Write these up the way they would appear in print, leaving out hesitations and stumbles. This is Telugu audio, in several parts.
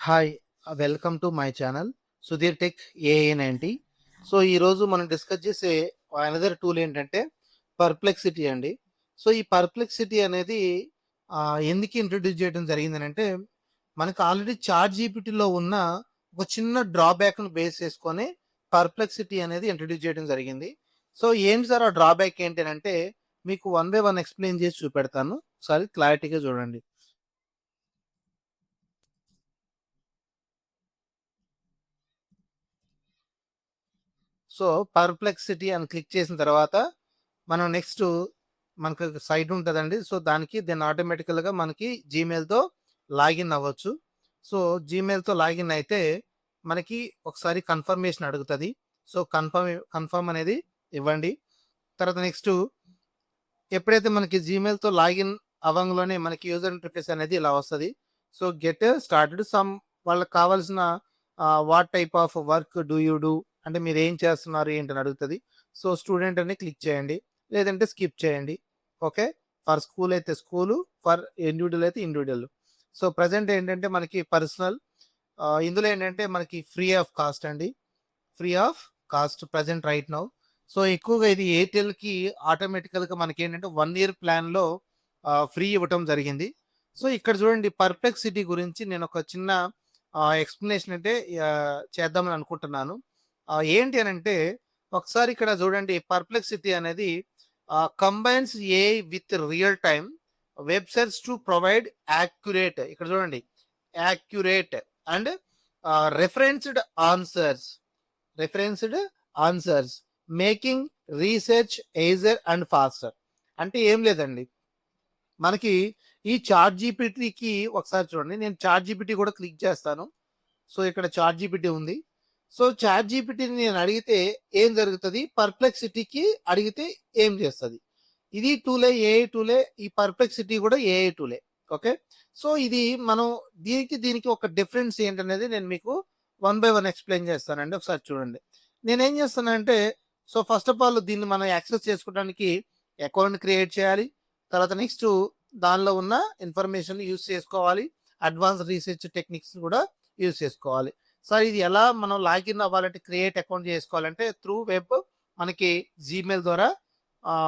Hi! Welcome to my channel Sudheer tech ఏఏ90. సో, ఈరోజు మనం డిస్కస్ చేసే అనదర్ టూల్ ఏంటంటే పర్‌ప్లెక్సిటీ అండి. సో, ఈ పర్‌ప్లెక్సిటీ అనేది ఎందుకు ఇంట్రొడ్యూస్ చేయడం జరిగిందనంటే, మనకు ఆల్రెడీ చాట్ జీపీటీలో ఉన్న ఒక చిన్న డ్రాబ్యాక్‌ని బేస్ చేసుకొని పర్‌ప్లెక్సిటీ అనేది ఇంట్రొడ్యూస్ చేయడం జరిగింది. సో, ఏంటి సార్ ఆ డ్రాబ్యాక్ ఏంటి అనంటే, మీకు వన్ బై వన్ ఎక్స్‌ప్లెయిన్ చేసి చూపెడతాను. ఒకసారి క్లారిటీగా చూడండి. సో, పర్‌ప్లెక్సిటీ అని క్లిక్ చేసిన తర్వాత, మనం నెక్స్టు మనకు సైట్ ఉంటదండి. సో, దానికి దెన్ ఆటోమేటికల్‌గా మనకి జీమెయిల్‌తో లాగిన్ అవ్వచ్చు. సో, జీమెయిల్‌తో లాగిన్ అయితే, మనకి ఒకసారి కన్ఫర్మేషన్ అడుగుతది. సో, కన్ఫర్మ్ అనేది ఇవ్వండి. తర్వాత నెక్స్టు ఎప్పుడైతే మనకి జీమెయిల్‌తో లాగిన్ అవ్వంగానే మనకి యూజర్ ఇంటర్‌ఫేస్ అనేది ఇలా వస్తది. సో, గెట్ స్టార్టెడ్ సమ్ వాళ్ళకి కావాల్సిన what type of work do you do అంటే మీరేం చేస్తున్నారు ఏంటని అడుగుతది. సో, స్టూడెంట్ అని క్లిక్ చేయండి. లేదంటే స్కిప్ చేయండి. ఓకే. ఫర్ స్కూల్ అయితే స్కూలు, ఫర్ ఇండివిడ్యువల్ అయితే ఇండివిడ్యువల్. సో, ప్రెజెంట్ ఏంటంటే మనకి పర్సనల్ ఇందులో ఏంటంటే మనకి ఫ్రీ ఆఫ్ కాస్ట్ అండి. Free of cost present right now. So, ఎక్కువగా ఇది ఎయిర్‌టెల్‌కి ఆటోమేటికల్‌గా మనకేంటంటే 1 ఇయర్ ప్లాన్‌లో ఫ్రీ ఇవ్వటం జరిగింది. సో, ఇక్కడ చూడండి పర్‌ప్లెక్సిటీ గురించి నేనొక చిన్న ఎక్స్‌ప్లనేషన్ అంటే చేద్దామని అనుకుంటున్నాను. ఏంటి అనంటే ఒకసారి ఇక్కడ చూడండి పర్‌ప్లెక్సిటీ అనేది combines AI with real time web search to provide accurate ఇక్కడ చూడండి accurate and referenced answers referenced answers making research easier and faster అంటే ఏం లేదండి మనకి ఈ చాట్ జీపీటీకి ఒకసారి చూడండి నేను చాట్ జీపీటీ కూడా క్లిక్ చేస్తాను సో ఇక్కడ చాట్ జీపీటీ ఉంది సో చాట్ జీపీటీని నేను అడిగితే ఏం జరుగుతుంది పర్ప్లెక్సిటీకి అడిగితే ఏం చేస్తుంది ఇది టూలే ఏఐ టూలే ఈ పర్ప్లెక్సిటీ కూడా ఏఐ టూలే ఓకే సో ఇది మనం దీనికి ఒక డిఫరెన్స్ ఏంటనేది నేను మీకు వన్ బై వన్ ఎక్స్ప్లెయిన్ చేస్తానండి ఒకసారి చూడండి నేనేం చేస్తానంటే సో ఫస్ట్ ఆఫ్ ఆల్ దీన్ని మనం యాక్సెస్ చేసుకోవడానికి అకౌంట్ క్రియేట్ చేయాలి తర్వాత నెక్స్ట్ దానిలో ఉన్న ఇన్ఫర్మేషన్ యూస్ చేసుకోవాలి అడ్వాన్స్ రీసెర్చ్ టెక్నిక్స్ కూడా యూస్ చేసుకోవాలి సార్ ఇది ఎలా మనం లాగిన్ అవ్వాలంటే క్రియేట్ అకౌంట్ చేసుకోవాలంటే త్రూ వెబ్ మనకి జీమెయిల్ ద్వారా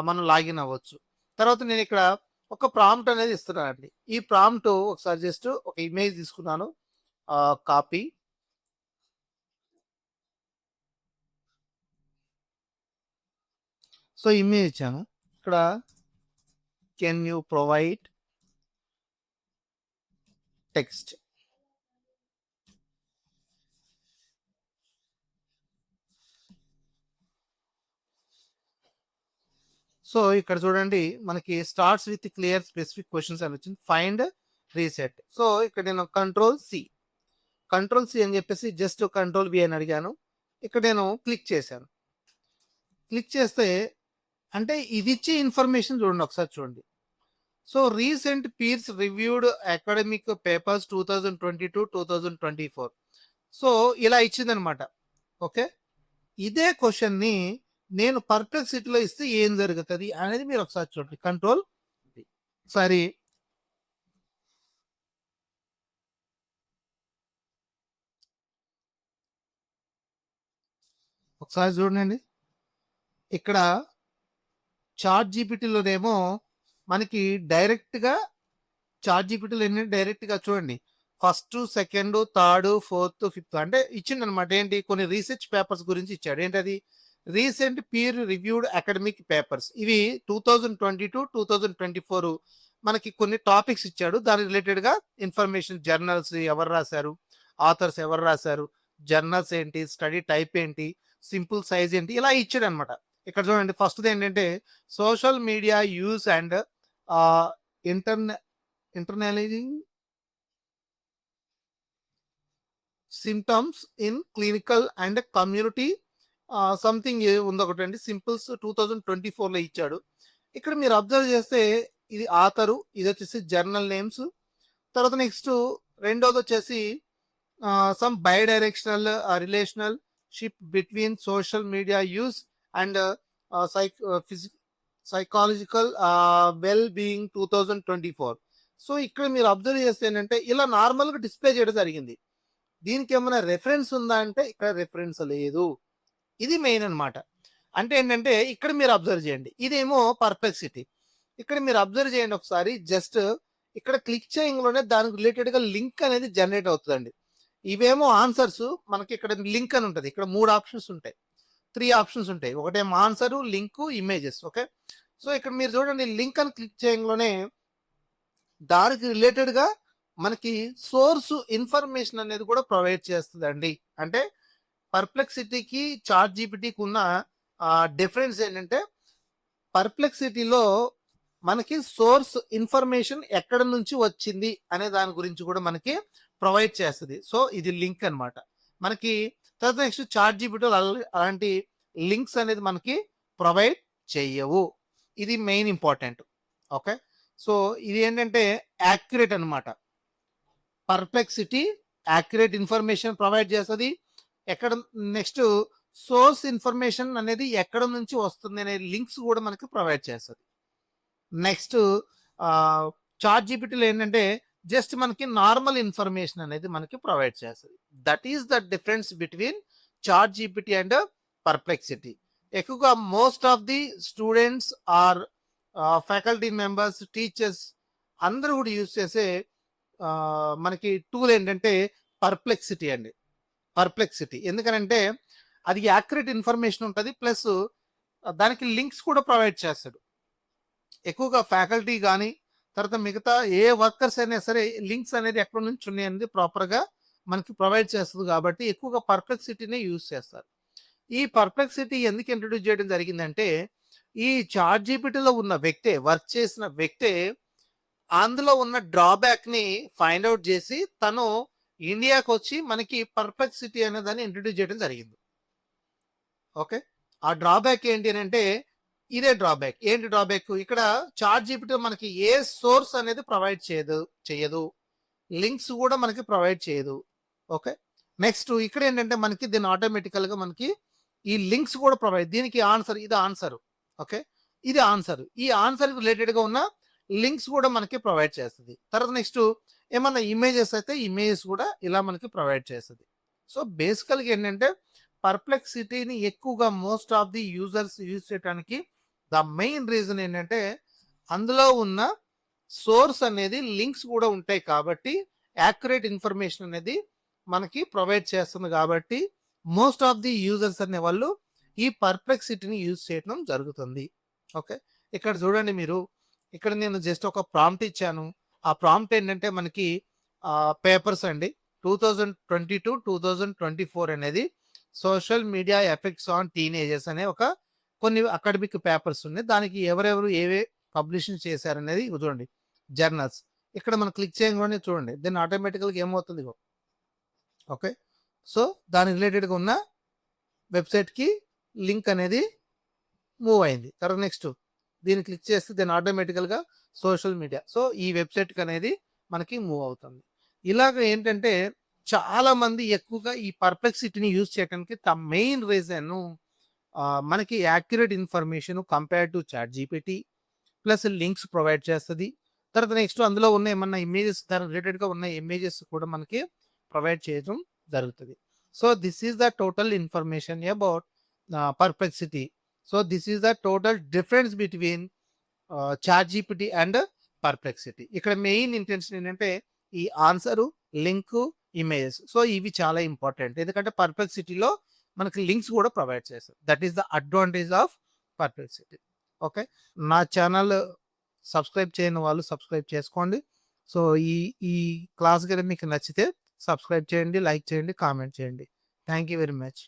మనం లాగిన్ అవ్వచ్చు తర్వాత నేను ఇక్కడ ఒక ప్రాంప్ట్ అనేది ఇస్తున్నానండి ఈ ప్రాంప్ట్ ఒకసారి జస్ట్ ఒక ఇమేజ్ తీసుకున్నాను కాపీ సో ఇమేజ్ ఇచ్చాను ఇక్కడ can you provide text so ఇక్కడ చూడండి మనకి starts with clear specific questions అని వచ్చింది ఫైండ్ రీసెట్ సో ఇక్కడ నేను కంట్రోల్ సి అని చెప్పేసి జస్ట్ కంట్రోల్ వి అని అడిగాను ఇక్కడ నేను క్లిక్ చేశాను క్లిక్ చేస్తే అంటే ఇది ఇచ్చే ఇన్ఫర్మేషన్ చూడండి ఒకసారి చూడండి so recent peers reviewed academic papers 2022-2024 so ఇలా ఇచ్చిందనమాట ఓకే ఇదే క్వశ్చన్ని నేను పర్ప్లెక్సిటీలో ఇస్తే ఏం జరుగుతుంది అనేది మీరు ఒకసారి చూడండి కంట్రోల్ ఒకసారి ఒకసారి చూడండి ఇక్కడ చాట్ జీపీటీలోనేమో మనకి డైరెక్ట్గా చాట్ జీపీటీలో ఏంటంటే డైరెక్ట్గా చూడండి first second third fourth fifth అంటే ఇచ్చిండు అనమాట ఏంటి కొన్ని రీసెర్చ్ పేపర్స్ గురించి ఇచ్చాడు ఏంటది recent peer reviewed academic papers ఇవి 2022-2024 మనకి కొన్ని టాపిక్స్ ఇచ్చాడు దాని రిలేటెడ్గా ఇన్ఫర్మేషన్ జర్నల్స్ ఎవరు రాశారు ఆథర్స్ ఎవరు రాశారు జర్నల్స్ ఏంటి స్టడీ టైప్ ఏంటి సింపుల్ సైజ్ ఏంటి ఇలా ఇచ్చాడు అనమాట ఇక్కడ చూడండి ఫస్ట్ ఏంటంటే సోషల్ మీడియా యూస్ అండ్ ఇంటర్నె internalising symptoms in clinical and community something ఉంది ఒకటి అండి సింపుల్స్ 2024లో ఇచ్చాడు ఇక్కడ మీరు అబ్జర్వ్ చేస్తే ఇది ఆథరు ఇది వచ్చేసి జర్నల్ నేమ్స్ తర్వాత నెక్స్ట్ రెండోది వచ్చేసి some bidirectional relational ship between social media use and psychological well being 2024 so ఇక్కడ మీరు అబ్జర్వ్ చేస్తే ఏంటంటే ఇలా నార్మల్గా డిస్ప్లే చేయడం జరిగింది దీనికేమైనా రెఫరెన్స్ ఉందా అంటే ఇక్కడ రెఫరెన్స్ లేదు. ఇది మెయిన్ అన్నమాట. అంటే ఏంటంటే ఇక్కడ మీరు అబ్జర్వ్ చేయండి. ఇదేమో పర్ప్లెక్సిటీ. ఇక్కడ మీరు అబ్జర్వ్ చేయండి ఒకసారి. జస్ట్ ఇక్కడ క్లిక్ చేయంగానే దానికి రిలేటెడ్‌గా లింక్ అనేది జనరేట్ అవుతదండి. ఇవేమో ఆన్సర్స్, మనకి ఇక్కడ లింక్ అని ఉంటది. ఇక్కడ 3 ఆప్షన్స్ ఉంటాయి. 3 ఆప్షన్స్ ఉంటాయి. ఒకటేమో answer, link, images. Okay. So ఇక్కడ మీరు చూడండి, లింక్ అని క్లిక్ చేయంగానే దానికి రిలేటెడ్‌గా మనకి సోర్స్ ఇన్ఫర్మేషన్ అనేది కూడా ప్రొవైడ్ చేస్తదండి. అంటే పర్ప్లెక్సిటీకి, చాట్ జీపీటీకి ఉన్న డిఫరెన్స్ ఏంటంటే, పర్ప్లెక్సిటీలో మనకి సోర్స్ ఇన్ఫర్మేషన్ ఎక్కడ నుంచి వచ్చింది అనే దాని గురించి కూడా మనకి ప్రొవైడ్ చేస్తది. సో ఇది లింక్ అన్నమాట. మనకి తర్వాత నెక్స్ట్ చాట్ జీపీటీలో అలాంటి లింక్స్ అనేది మనకి ప్రొవైడ్ చెయ్యవు. ఇది మెయిన్ ఇంపార్టెంట్. ఓకే. సో ఇది ఏంటంటే యాక్యురేట్ అన్నమాట. పర్ప్లెక్సిటీ యాక్యురేట్ ఇన్ఫర్మేషన్ ప్రొవైడ్ చేస్తది. ఎక్కడ నెక్స్ట్ సోర్స్ ఇన్ఫర్మేషన్ అనేది ఎక్కడ నుంచి వస్తుంది అనే లింక్స్ కూడా మనకి ప్రొవైడ్ చేస్తది. నెక్స్ట్ చాట్ జీపీటీలో ఏంటంటే జస్ట్ మనకి నార్మల్ ఇన్ఫర్మేషన్ అనేది మనకి ప్రొవైడ్ చేస్తది. That is the difference between chat GPT and Perplexity. ఎక్కువగా most of the students or faculty members, teachers అందరూ కూడా యూజ్ చేసే మనకి టూల్ ఏంటంటే పర్ప్లెక్సిటీ అండి. పర్ప్లెక్సిటీ ఎందుకనంటే అది యాక్యురేట్ ఇన్ఫర్మేషన్ ఉంటది. ప్లస్ దానికి లింక్స్ కూడా ప్రొవైడ్ చేస్తాడు. ఎక్కువగా ఫ్యాకల్టీ గానీ, తర్వాత మిగతా ఏ వర్కర్స్ అయినా సరే లింక్స్ అనేది ఎక్కడి నుంచి ఉన్నాయనేది ప్రాపర్‌గా మనకి ప్రొవైడ్ చేస్తది కాబట్టి ఎక్కువగా పర్ప్లెక్సిటీనే యూజ్ చేస్తారు. ఈ పర్ప్లెక్సిటీ ఎందుకు ఇంట్రొడ్యూస్ చేయడం జరిగిందంటే, ఈ చాట్ జీపీటీలో ఉన్న వ్యక్తే, వర్క్ చేసిన వ్యక్తే అందులో ఉన్న డ్రాబ్యాక్‌ని ఫైండ్ ఔట్ చేసి తను ఇండియాకొచ్చి మనకి పర్ప్లెక్సిటీ అనే దాన్ని ఇంట్రొడ్యూస్ చేయడం జరిగింది. ఓకే. ఆ డ్రాబ్యాక్ ఏంటి అనంటే ఇదే డ్రాబ్యాక్. ఏంటి డ్రాబ్యాక్? ఇక్కడ చాట్ జీపీటీ మనకి ఏ సోర్స్ అనేది ప్రొవైడ్ చెయ్యదు. లింక్స్ కూడా మనకి ప్రొవైడ్ చేయదు. ఓకే. నెక్స్ట్ ఇక్కడ ఏంటంటే మనకి దీన్ని ఆటోమేటికల్‌గా మనకి ఈ లింక్స్ కూడా ప్రొవైడ్, దీనికి ఆన్సర్, ఇది ఆన్సర్. ఓకే. ఇది ఆన్సర్. ఈ ఆన్సర్‌కి రిలేటెడ్‌గా ఉన్న లింక్స్ కూడా మనకి ప్రొవైడ్ చేస్తది. తర్వాత నెక్స్ట్ ఏమన్నా ఇమేజెస్ అయితే ఇమేజెస్ కూడా ఇలా మనకి ప్రొవైడ్ చేస్తది. సో బేసికల్‌గా ఏంటంటే పర్ప్లెక్సిటీని ఎక్కువగా most of the users use చేయడానికి ద మెయిన్ రీజన్ ఏంటంటే అందులో ఉన్న సోర్స్ అనేది లింక్స్ కూడా ఉంటాయి కాబట్టి యాక్యురేట్ ఇన్ఫర్మేషన్ అనేది మనకి ప్రొవైడ్ చేస్తుంది కాబట్టి మోస్ట్ ఆఫ్ ది యూజర్స్ అనేవాళ్ళు ఈ పర్ప్లెక్సిటీని యూజ్ చేయడం జరుగుతుంది. ఓకే. ఇక్కడ చూడండి మీరు, ఇక్కడ నేను జస్ట్ ఒక ప్రాంప్ట్ ఇచ్చాను. ఆ ప్రాంప్ట్ ఏంటంటే మనకి పేపర్స్ అండి. 2022-2024 అనేది social media effects on teenagers అనే కొన్ని అకాడమిక్ పేపర్స్ ఉన్నాయి. దానికి ఎవరెవరు ఏవే పబ్లిషింగ్ చేశారనేది చూడండి. జర్నల్స్. ఇక్కడ మనం క్లిక్ చేయగానే చూడండి. దెన్ ఆటోమేటికల్‌గా ఏమవుతుంది ఇగో. ఓకే. సో దానికి రిలేటెడ్‌గా ఉన్న వెబ్‌సైట్‌కి లింక్ అనేది మూవ్ అయింది. తర్వాత నెక్స్ట్ దీన్ని క్లిక్ చేస్తే దెన్ ఆటోమేటికల్‌గా సోషల్ మీడియా. సో ఈ వెబ్‌సైట్‌కి అనేది మనకి మూవ్ అవుతుంది. ఇలాగ ఏంటంటే చాలా మంది ఎక్కువగా ఈ పర్ప్లెక్సిటీని యూజ్ చేయడానికి ద మెయిన్ రీజన్ మనకి accurate information compare to Chat GPT plus links provide చేస్తది. తర్వాత నెక్స్ట్ అందులో ఉన్న ఏమన్నా ఇమేజెస్, దానికి రిలేటెడ్‌గా ఉన్న ఇమేజెస్ కూడా మనకి ప్రొవైడ్ చేయడం జరుగుతది. So this is the total information about Perplexity. So this is the total difference between chat GPT and Perplexity. ఇక్కడ మెయిన్ ఇంటెన్షన్ ఏంటంటే ఈ ఆన్సరు, లింకు, ఇమేజెస్. సో ఇవి చాలా ఇంపార్టెంట్. ఎందుకంటే పర్ప్లెక్సిటీలో మనకి లింక్స్ కూడా ప్రొవైడ్ చేస్తారు. That is the advantage of Perplexity. Okay. నా ఛానల్ సబ్స్క్రైబ్ చేయని వాళ్ళు సబ్స్క్రైబ్ చేసుకోండి. సో ఈ ఈ క్లాస్ గనుక మీకు నచ్చితే సబ్స్క్రైబ్ చేయండి, లైక్ చేయండి, కామెంట్ చేయండి. Thank you very much.